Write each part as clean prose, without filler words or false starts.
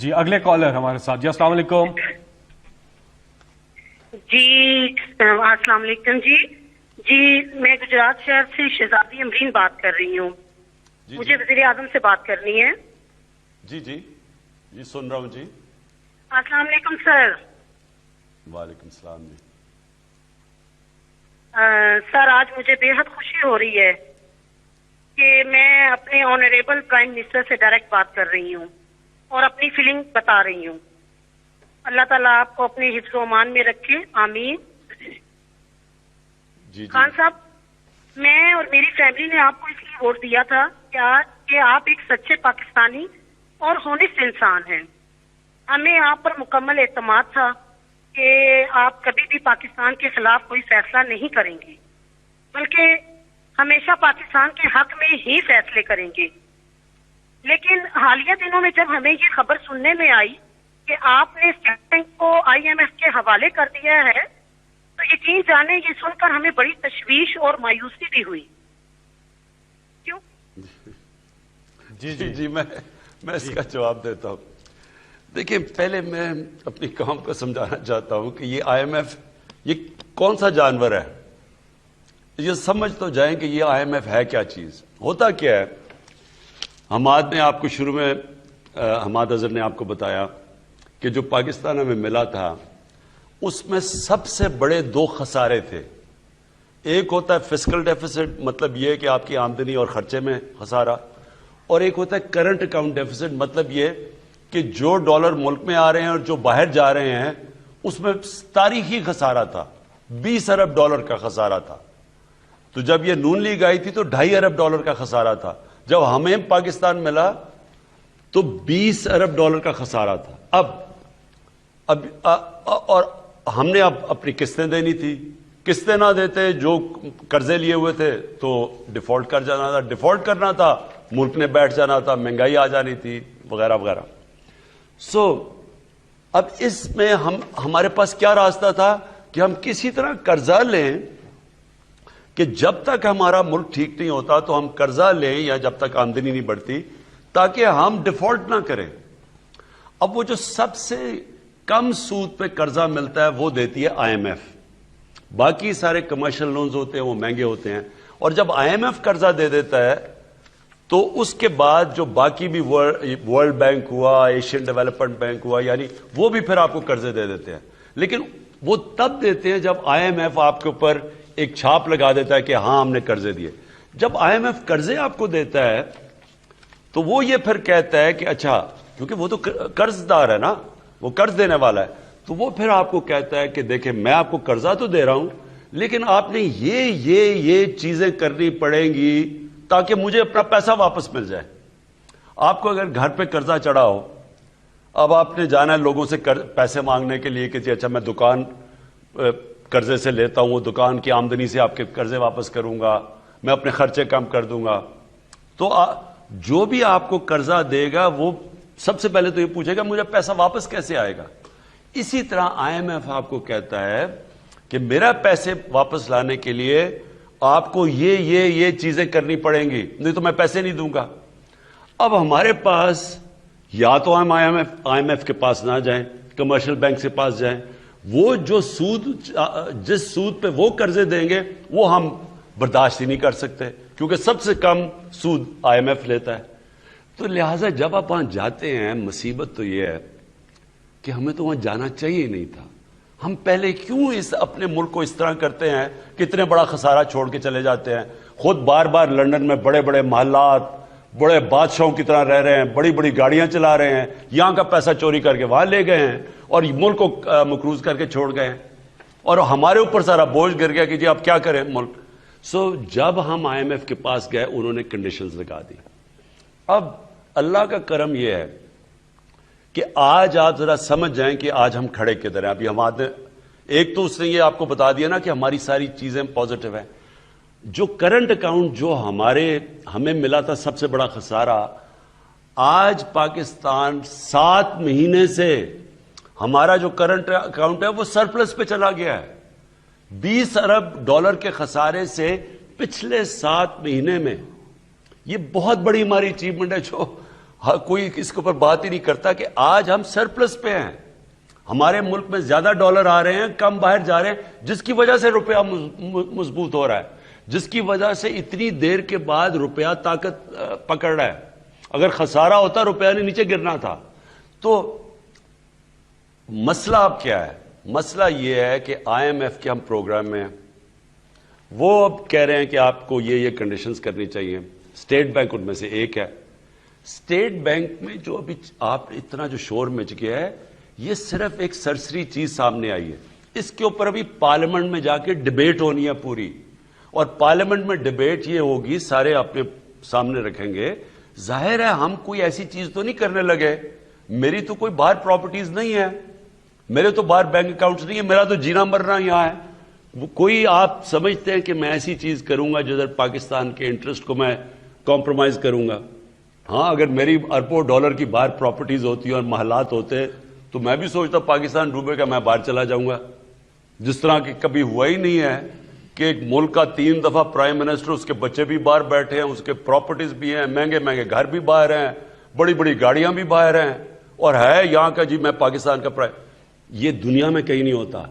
جی اگلے کالر ہمارے ساتھ. جی السلام علیکم. جی السلام علیکم. جی میں گجرات شہر سے شہزادی امرین بات کر رہی ہوں. مجھے وزیر اعظم سے بات کرنی ہے. جی سن رہا ہوں. جی السلام علیکم سر. وعلیکم السلام. جی سر آج مجھے بے حد خوشی ہو رہی ہے کہ میں اپنے آنریبل پرائم منسٹر سے ڈائریکٹ بات کر رہی ہوں اور اپنی فیلنگ بتا رہی ہوں. اللہ تعالیٰ آپ کو اپنے حفظ و امان میں رکھے. آمین. جی خان صاحب، میں اور میری فیملی نے آپ کو اس لیے ووٹ دیا تھا کہ آپ ایک سچے پاکستانی اور ہونسٹ انسان ہیں. ہمیں آپ پر مکمل اعتماد تھا کہ آپ کبھی بھی پاکستان کے خلاف کوئی فیصلہ نہیں کریں گے، بلکہ ہمیشہ پاکستان کے حق میں ہی فیصلے کریں گے. لیکن حالیہ دنوں میں جب ہمیں یہ خبر سننے میں آئی کہ آپ نے اسٹیٹ بینک کو IMF کے حوالے کر دیا ہے تو یقین جانے یہ سن کر ہمیں بڑی تشویش اور مایوسی بھی ہوئی. کیوں؟ جی میں اس کا جواب دیتا ہوں. دیکھیں، پہلے میں اپنی قوم کو سمجھانا چاہتا ہوں کہ یہ IMF یہ کون سا جانور ہے. یہ سمجھ تو جائیں کہ یہ IMF ہے کیا چیز. ہوتا کیا ہے، حماد نے آپ کو شروع میں حماد اظہر نے آپ کو بتایا کہ جو پاکستان ہمیں ملا تھا اس میں سب سے بڑے 2 خسارے تھے. ایک ہوتا ہے فسکل ڈیفیسٹ، مطلب یہ کہ آپ کی آمدنی اور خرچے میں خسارہ، اور ایک ہوتا ہے کرنٹ اکاؤنٹ ڈیفیسٹ، مطلب یہ کہ جو ڈالر ملک میں آ رہے ہیں اور جو باہر جا رہے ہیں اس میں تاریخی خسارہ تھا. 20 ارب ڈالر کا خسارہ تھا. تو جب یہ نون لیگ آئی تھی تو 2.5 ارب ڈالر کا خسارہ تھا. جب ہمیں پاکستان ملا تو 20 ارب ڈالر کا خسارہ تھا. اور ہم نے اب اپنی قسطیں دینی تھی. قسطیں نہ دیتے، جو قرضے لیے ہوئے تھے تو ڈیفالٹ کر جانا تھا. ڈیفالٹ کرنا تھا، ملک نے بیٹھ جانا تھا، مہنگائی آ جانی تھی وغیرہ وغیرہ. اب اس میں ہمارے پاس کیا راستہ تھا کہ ہم کسی طرح قرضہ لیں کہ جب تک ہمارا ملک ٹھیک نہیں ہوتا تو ہم قرضہ لیں، یا جب تک آمدنی نہیں بڑھتی، تاکہ ہم ڈیفالٹ نہ کریں. اب وہ جو سب سے کم سود پہ قرضہ ملتا ہے وہ دیتی ہے IMF. باقی سارے کمرشل لونز ہوتے ہیں وہ مہنگے ہوتے ہیں. اور جب IMF قرضہ دے دیتا ہے تو اس کے بعد جو باقی بھی ورلڈ بینک ہوا، ایشین ڈیولپمنٹ بینک ہوا، یعنی وہ بھی پھر آپ کو قرضے دے دیتے ہیں. لیکن وہ تب دیتے ہیں جب IMF آپ کے اوپر ایک چھاپ لگا دیتا ہے کہ ہاں ہم نے قرضے دیے. جب IMF قرضے آپ کو دیتا ہے تو وہ یہ پھر کہتا ہے کہ اچھا، کیونکہ وہ تو قرض دار ہے نا، وہ قرض دینے والا ہے، تو وہ پھر آپ کو کہتا ہے کہ دیکھیں میں آپ کو قرضہ تو دے رہا ہوں لیکن آپ نے یہ چیزیں کرنی پڑیں گی تاکہ مجھے اپنا پیسہ واپس مل جائے. آپ کو اگر گھر پہ قرضہ چڑھا ہو، اب آپ نے جانا ہے لوگوں سے پیسے مانگنے کے لیے کہ جی اچھا میں دکان قرضے سے لیتا ہوں، وہ دکان کی آمدنی سے آپ کے قرضے واپس کروں گا، میں اپنے خرچے کم کر دوں گا. تو جو بھی آپ کو قرضہ دے گا وہ سب سے پہلے تو یہ پوچھے گا مجھے پیسہ واپس کیسے آئے گا. اسی طرح IMF آپ کو کہتا ہے کہ میرا پیسے واپس لانے کے لیے آپ کو یہ چیزیں کرنی پڑیں گی، نہیں تو میں پیسے نہیں دوں گا. اب ہمارے پاس یا تو ہم IMF کے پاس نہ جائیں، کمرشل بینک کے پاس جائیں، وہ جو جس سود پہ وہ قرضے دیں گے وہ ہم برداشت ہی نہیں کر سکتے کیونکہ سب سے کم سود IMF لیتا ہے. تو لہٰذا جب آپ وہاں جاتے ہیں، مصیبت تو یہ ہے کہ ہمیں تو وہاں جانا چاہیے نہیں تھا. ہم پہلے کیوں اپنے ملک کو اس طرح کرتے ہیں کہ اتنے بڑا خسارہ چھوڑ کے چلے جاتے ہیں. خود بار بار لندن میں بڑے بڑے محلات، بڑے بادشاہوں کی طرح رہ رہے ہیں، بڑی بڑی گاڑیاں چلا رہے ہیں، یہاں کا پیسہ چوری کر کے وہاں لے گئے ہیں اور ملک کو مقروض کر کے چھوڑ گئے ہیں اور ہمارے اوپر سارا بوجھ گر گیا کہ جی اب کیا کریں ملک. جب ہم IMF کے پاس گئے انہوں نے کنڈیشنز لگا دی. اب اللہ کا کرم یہ ہے کہ آج آپ ذرا سمجھ جائیں کہ آج ہم کھڑے کدھر ہیں. ابھی ہمارے ایک تو اس نے یہ آپ کو بتا دیا نا کہ ہماری ساری چیزیں پازیٹو ہیں. جو کرنٹ اکاؤنٹ جو ہمیں ملا تھا سب سے بڑا خسارہ، آج پاکستان 7 مہینے سے ہمارا جو کرنٹ اکاؤنٹ ہے وہ سرپلس پہ چلا گیا ہے. 20 ارب ڈالر کے خسارے سے پچھلے 7 مہینے میں. یہ بہت بڑی ہماری اچیومنٹ ہے جو کوئی اس کے اوپر بات ہی نہیں کرتا کہ آج ہم سرپلس پہ ہیں. ہمارے ملک میں زیادہ ڈالر آ رہے ہیں, کم باہر جا رہے ہیں, جس کی وجہ سے روپیہ مضبوط ہو رہا ہے, جس کی وجہ سے اتنی دیر کے بعد روپیہ طاقت پکڑ رہا ہے. اگر خسارہ ہوتا روپیہ نے نیچے گرنا تھا. تو مسئلہ اب کیا ہے؟ مسئلہ یہ ہے کہ آئی ایم ایف کے ہم پروگرام میں وہ اب کہہ رہے ہیں کہ آپ کو یہ کنڈیشنز کرنی چاہیے. اسٹیٹ بینک ان میں سے ایک ہے. اسٹیٹ بینک میں جو ابھی آپ اتنا جو شور مچ گیا ہے, یہ صرف ایک سرسری چیز سامنے آئی ہے. اس کے اوپر ابھی پارلیمنٹ میں جا کے ڈیبیٹ ہونی ہے پوری, اور پارلیمنٹ میں ڈیبیٹ یہ ہوگی, سارے اپنے سامنے رکھیں گے. ظاہر ہے ہم کوئی ایسی چیز تو نہیں کرنے لگے. میری تو کوئی باہر پراپرٹیز نہیں ہے, میرے تو باہر بینک اکاؤنٹس نہیں ہے, میرا تو جینا مرنا یہاں ہے. کوئی آپ سمجھتے ہیں کہ میں ایسی چیز کروں گا جدھر پاکستان کے انٹرسٹ کو میں کمپرومائز کروں گا؟ ہاں, اگر میری اربوں ڈالر کی باہر پراپرٹیز ہوتی ہیں اور محلات ہوتے تو میں بھی سوچتا پاکستان ڈوبے گا, میں باہر چلا جاؤں گا. جس طرح کہ کبھی ہوا ہی نہیں ہے کہ ایک ملک کا 3 دفعہ پرائم منسٹر, اس کے بچے بھی باہر بیٹھے ہیں, اس کے پراپرٹیز بھی ہیں, مہنگے مہنگے گھر بھی باہر ہیں, بڑی بڑی گاڑیاں بھی باہر ہیں, اور ہے یہاں کا جی میں پاکستان کا پرائم. یہ دنیا میں کہیں نہیں ہوتا.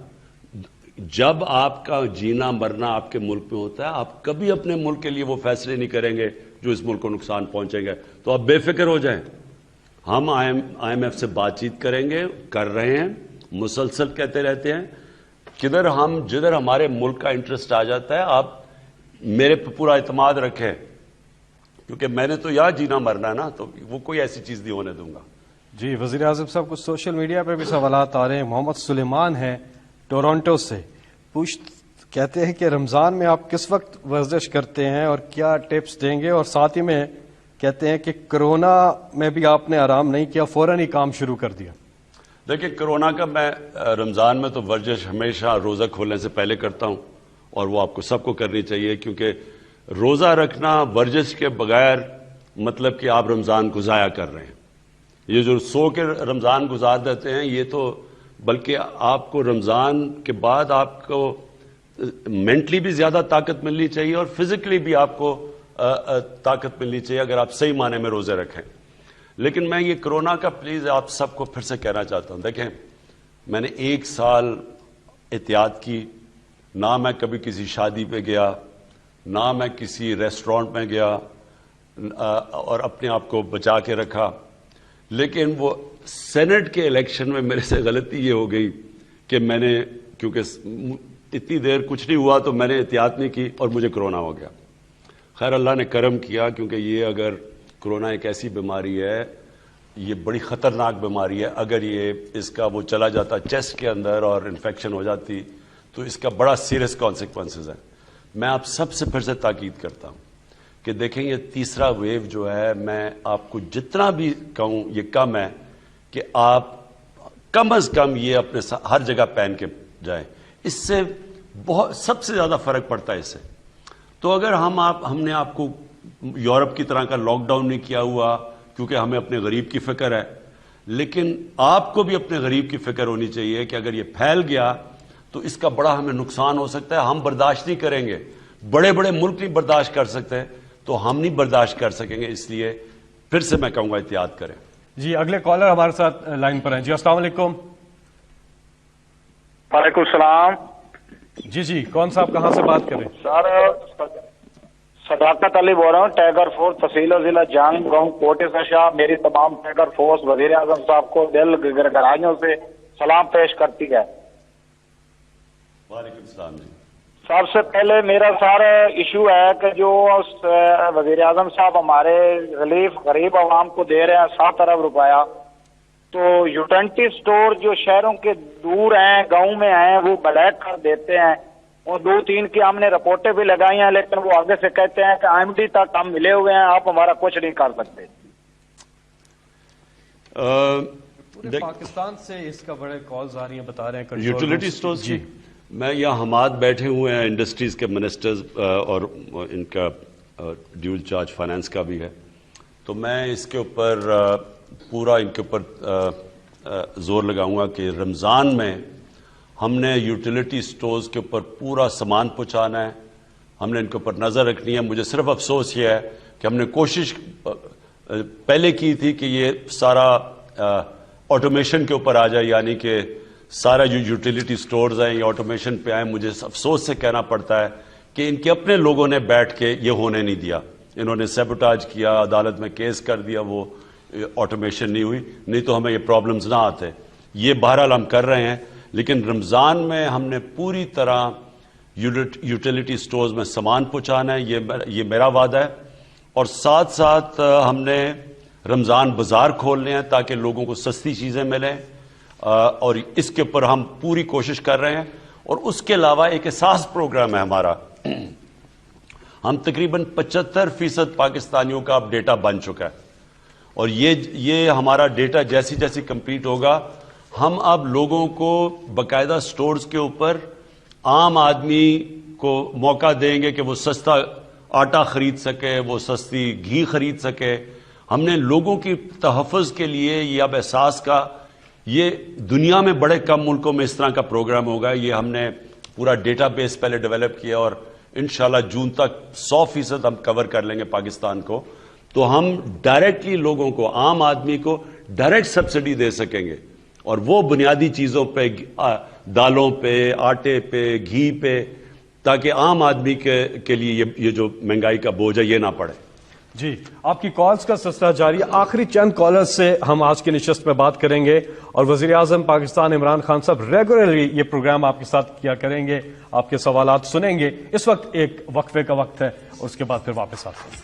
جب آپ کا جینا مرنا آپ کے ملک میں ہوتا ہے, آپ کبھی اپنے ملک کے لیے وہ فیصلے نہیں کریں گے جو اس ملک کو نقصان پہنچیں گے. تو آپ بے فکر ہو جائیں. ہم آئی ایم ایف سے بات چیت کریں گے, کر رہے ہیں, مسلسل کہتے رہتے ہیں. جدھر ہمارے ملک کا انٹرسٹ آ جاتا ہے, آپ میرے پہ پورا اعتماد رکھیں, کیونکہ میں نے تو یہاں جینا مرنا ہے نا, تو وہ کوئی ایسی چیز نہیں ہونے دوں گا. جی وزیر اعظم صاحب, کچھ سوشل میڈیا پہ بھی سوالات آ رہے ہیں. محمد سلیمان ہیں ٹورانٹو سے, کہتے ہیں کہ رمضان میں آپ کس وقت ورزش کرتے ہیں اور کیا ٹپس دیں گے, اور ساتھ ہی میں کہتے ہیں کہ کرونا میں بھی آپ نے آرام نہیں کیا, فوراً ہی کام شروع کر دیا. دیکھیں, کرونا کا میں رمضان میں تو ورزش ہمیشہ روزہ کھولنے سے پہلے کرتا ہوں, اور وہ آپ کو سب کو کرنی چاہیے, کیونکہ روزہ رکھنا ورزش کے بغیر مطلب کہ آپ رمضان کو ضائع کر رہے ہیں. یہ جو سو کے رمضان گزار دیتے ہیں, یہ تو بلکہ آپ کو رمضان کے بعد آپ کو مینٹلی بھی زیادہ طاقت ملنی چاہیے اور فزیکلی بھی آپ کو طاقت ملنی چاہیے اگر آپ صحیح معنی میں روزے رکھیں. لیکن میں یہ کرونا کا پلیز آپ سب کو پھر سے کہنا چاہتا ہوں. دیکھیں, میں نے 1 سال احتیاط کی, نہ میں کبھی کسی شادی پہ گیا, نہ میں کسی ریسٹورانٹ میں گیا, اور اپنے آپ کو بچا کے رکھا. لیکن وہ سینٹ کے الیکشن میں میرے سے غلطی یہ ہو گئی کہ میں نے, کیونکہ اتنی دیر کچھ نہیں ہوا تو میں نے احتیاط نہیں کی اور مجھے کرونا ہو گیا. خیر اللہ نے کرم کیا, کیونکہ یہ اگر کرونا ایک ایسی بیماری ہے, یہ بڑی خطرناک بیماری ہے. اگر یہ اس کا وہ چلا جاتا چیسٹ کے اندر اور انفیکشن ہو جاتی تو اس کا بڑا سیریس کانسیکوینسز ہے. میں آپ سب سے پھر سے تاکید کرتا ہوں کہ دیکھیں, یہ تیسرا ویو جو ہے, میں آپ کو جتنا بھی کہوں یہ کم ہے کہ آپ کم از کم یہ اپنے ہر جگہ پہن کے جائیں. اس سے بہت سب سے زیادہ فرق پڑتا ہے اس سے. تو اگر ہم نے آپ کو یورپ کی طرح کا لاک ڈاؤن نہیں کیا ہوا کیونکہ ہمیں اپنے غریب کی فکر ہے, لیکن آپ کو بھی اپنے غریب کی فکر ہونی چاہیے کہ اگر یہ پھیل گیا تو اس کا بڑا ہمیں نقصان ہو سکتا ہے. ہم برداشت نہیں کریں گے, بڑے بڑے ملک نہیں برداشت کر سکتے, تو ہم نہیں برداشت کر سکیں گے. اس لیے پھر سے میں کہوں گا احتیاط کریں. جی اگلے کالر ہمارے ساتھ لائن پر ہیں. جی السلام علیکم. وعلیکم السلام. جی کون صاحب کہاں سے بات کر رہے ہیں؟ سر صداقت علی بول رہا ہوں, ٹائیگر فورس تحصیل ضلع جنگ گاؤں کوٹے سے شاہ. میری تمام ٹائیگر فورس وزیر اعظم صاحب کو دل گہرائیوں سے سلام پیش کرتی ہے. وعلیکم السلام. جی سب سے پہلے میرا سارا ایشو ہے کہ جو وزیر اعظم صاحب ہمارے غریب عوام کو دے رہے ہیں 7 ارب روپیہ, تو یوٹینٹی سٹور جو شہروں کے دور ہیں, گاؤں میں ہیں, وہ بلیک کر دیتے ہیں. اور 2-3 کی ہم نے رپورٹیں بھی لگائی ہیں, لیکن وہ آگے سے کہتے ہیں کہ IMD تک ہم ملے ہوئے ہیں, آپ ہمارا کچھ نہیں کر سکتے. پورے پاکستان سے اس کا بڑے کالز آ رہی ہیں, بتا رہے ہیں یوٹیلیٹی سٹورز. جی میں یہاں حماد بیٹھے ہوئے ہیں, انڈسٹریز کے منسٹرز اور ان کا ڈیول چارج فائنانس کا بھی ہے, تو میں اس کے اوپر پورا ان کے اوپر زور لگاؤں گا کہ رمضان میں ہم نے یوٹیلیٹی سٹورز کے اوپر پورا سامان پہنچانا ہے, ہم نے ان کے اوپر نظر رکھنی ہے. مجھے صرف افسوس یہ ہے کہ ہم نے کوشش پہلے کی تھی کہ یہ سارا آٹومیشن کے اوپر آ جائے، یعنی کہ سارا جو یوٹیلیٹی سٹورز ہیں یہ آٹومیشن پہ آئیں. مجھے افسوس سے کہنا پڑتا ہے کہ ان کے اپنے لوگوں نے بیٹھ کے یہ ہونے نہیں دیا. انہوں نے سیبوٹاج کیا، عدالت میں کیس کر دیا، وہ آٹومیشن نہیں ہوئی، نہیں تو ہمیں یہ پرابلمز نہ آتے. یہ بہرحال ہم کر رہے ہیں، لیکن رمضان میں ہم نے پوری طرح یوٹیلیٹی سٹورز میں سامان پہنچانا ہے، یہ میرا وعدہ ہے. اور ساتھ ساتھ ہم نے رمضان بازار کھولنے ہیں تاکہ لوگوں کو سستی چیزیں ملیں، اور اس کے اوپر ہم پوری کوشش کر رہے ہیں. اور اس کے علاوہ ایک احساس پروگرام ہے ہمارا. ہم تقریباً 75% پاکستانیوں کا اب ڈیٹا بن چکا ہے، اور یہ ہمارا ڈیٹا جیسی جیسی کمپلیٹ ہوگا ہم اب لوگوں کو باقاعدہ سٹورز کے اوپر عام آدمی کو موقع دیں گے کہ وہ سستا آٹا خرید سکے، وہ سستی گھی خرید سکے. ہم نے لوگوں کی تحفظ کے لیے یہ اب احساس کا، یہ دنیا میں بڑے کم ملکوں میں اس طرح کا پروگرام ہوگا. یہ ہم نے پورا ڈیٹا بیس پہلے ڈیولپ کیا، اور انشاءاللہ جون تک 100% ہم کور کر لیں گے پاکستان کو. تو ہم ڈائریکٹلی لوگوں کو، عام آدمی کو ڈائریکٹ سبسڈی دے سکیں گے، اور وہ بنیادی چیزوں پہ، دالوں پہ، آٹے پہ، گھی پہ، تاکہ عام آدمی کے لیے یہ جو مہنگائی کا بوجھ ہے یہ نہ پڑے. جی، آپ کی کالز کا سلسلہ جاری ہے. آخری چند کالر سے ہم آج کی نشست میں بات کریں گے، اور وزیر اعظم پاکستان عمران خان صاحب ریگولرلی یہ پروگرام آپ کے ساتھ کیا کریں گے، آپ کے سوالات سنیں گے. اس وقت ایک وقفے کا وقت ہے، اور اس کے بعد پھر واپس آتے ہیں.